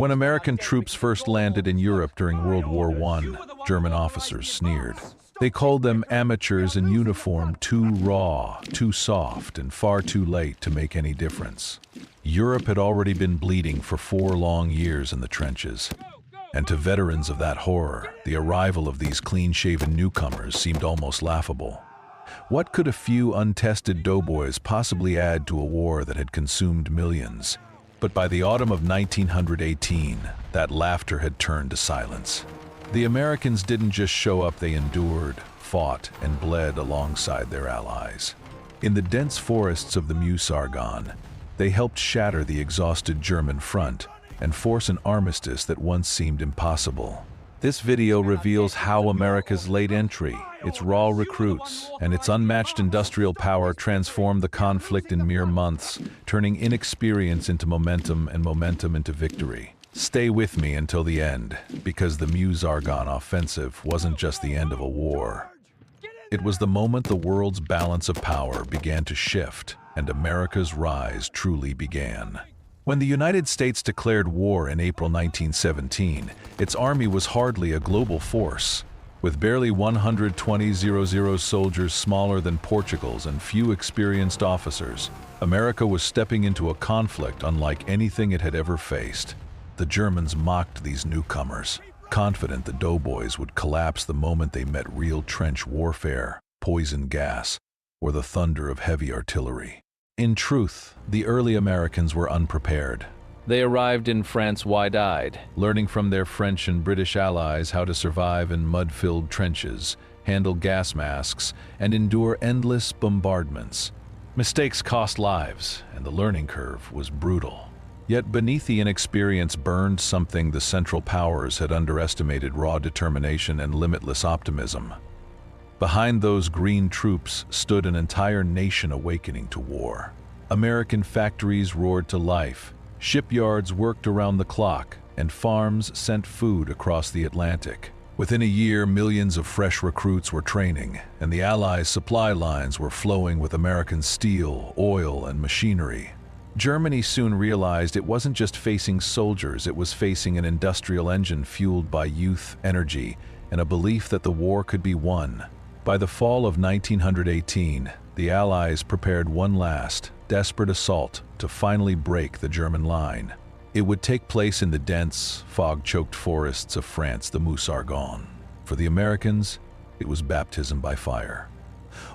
When American troops first landed in Europe during World War I, German officers sneered. They called them amateurs in uniform, too raw, too soft, and far too late to make any difference. Europe had already been bleeding for 4 long years in the trenches. And to veterans of that horror, the arrival of these clean-shaven newcomers seemed almost laughable. What could a few untested doughboys possibly add to a war that had consumed millions? But by the autumn of 1918, that laughter had turned to silence. The Americans didn't just show up, they endured, fought, and bled alongside their allies. In the dense forests of the Meuse-Argonne, they helped shatter the exhausted German front and force an armistice that once seemed impossible. This video reveals how America's late entry, its raw recruits, and its unmatched industrial power transformed the conflict in mere months, turning inexperience into momentum and momentum into victory. Stay with me until the end, because the Meuse-Argonne Offensive wasn't just the end of a war. It was the moment the world's balance of power began to shift, and America's rise truly began. When the United States declared war in April 1917, its army was hardly a global force. With barely 120,000 soldiers smaller than Portugal's and few experienced officers, America was stepping into a conflict unlike anything it had ever faced. The Germans mocked these newcomers, confident the doughboys would collapse the moment they met real trench warfare, poison gas, or the thunder of heavy artillery. In truth, the early Americans were unprepared. They arrived in France wide-eyed, learning from their French and British allies how to survive in mud-filled trenches, handle gas masks, and endure endless bombardments. Mistakes cost lives, and the learning curve was brutal. Yet beneath the inexperience burned something the Central Powers had underestimated: raw determination and limitless optimism. Behind those green troops stood an entire nation awakening to war. American factories roared to life, shipyards worked around the clock, and farms sent food across the Atlantic. Within a year, millions of fresh recruits were training, and the Allies' supply lines were flowing with American steel, oil, and machinery. Germany soon realized it wasn't just facing soldiers, it was facing an industrial engine fueled by youth, energy, and a belief that the war could be won. By the fall of 1918, the Allies prepared one last, desperate assault to finally break the German line. It would take place in the dense, fog-choked forests of France, the Meuse-Argonne. For the Americans, it was baptism by fire.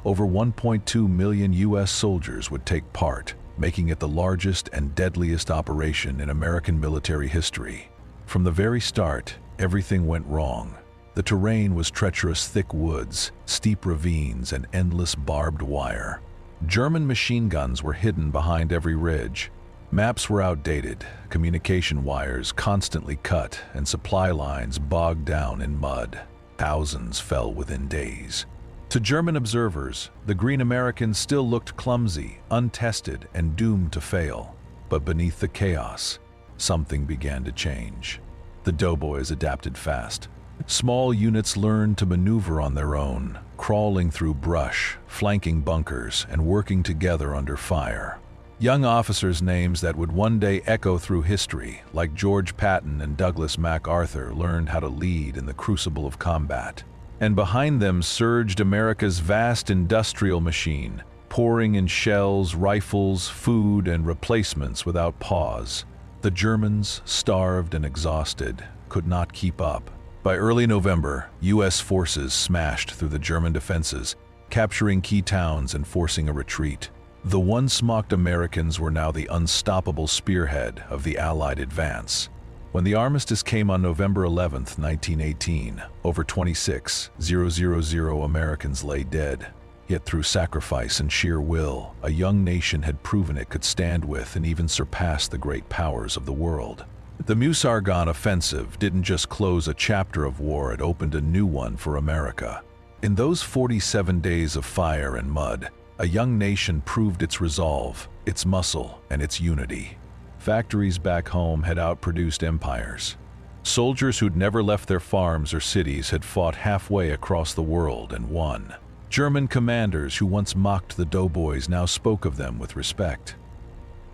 Over 1.2 million U.S. soldiers would take part, making it the largest and deadliest operation in American military history. From the very start, everything went wrong. The terrain was treacherous: thick woods, steep ravines, and endless barbed wire. German machine guns were hidden behind every ridge. Maps were outdated, communication wires constantly cut, and supply lines bogged down in mud. Thousands fell within days. To German observers, the Green Americans still looked clumsy, untested, and doomed to fail. But beneath the chaos, something began to change. The doughboys adapted fast. Small units learned to maneuver on their own, crawling through brush, flanking bunkers, and working together under fire. Young officers' names that would one day echo through history, like George Patton and Douglas MacArthur, learned how to lead in the crucible of combat. And behind them surged America's vast industrial machine, pouring in shells, rifles, food, and replacements without pause. The Germans, starved and exhausted, could not keep up. By early November, U.S. forces smashed through the German defenses, capturing key towns and forcing a retreat. The once mocked Americans were now the unstoppable spearhead of the Allied advance. When the armistice came on November 11, 1918, over 26,000 Americans lay dead. Yet through sacrifice and sheer will, a young nation had proven it could stand with and even surpass the great powers of the world. The Meuse-Argonne Offensive didn't just close a chapter of war, it opened a new one for America. In those 47 days of fire and mud, a young nation proved its resolve, its muscle, and its unity. Factories back home had outproduced empires. Soldiers who'd never left their farms or cities had fought halfway across the world and won. German commanders who once mocked the doughboys now spoke of them with respect.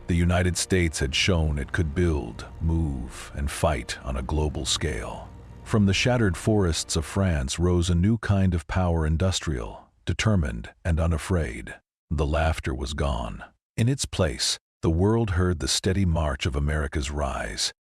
The United States had shown it could build, move, and fight on a global scale. From the shattered forests of France rose a new kind of power, industrial, determined, and unafraid. The laughter was gone. In its place, the world heard the steady march of America's rise,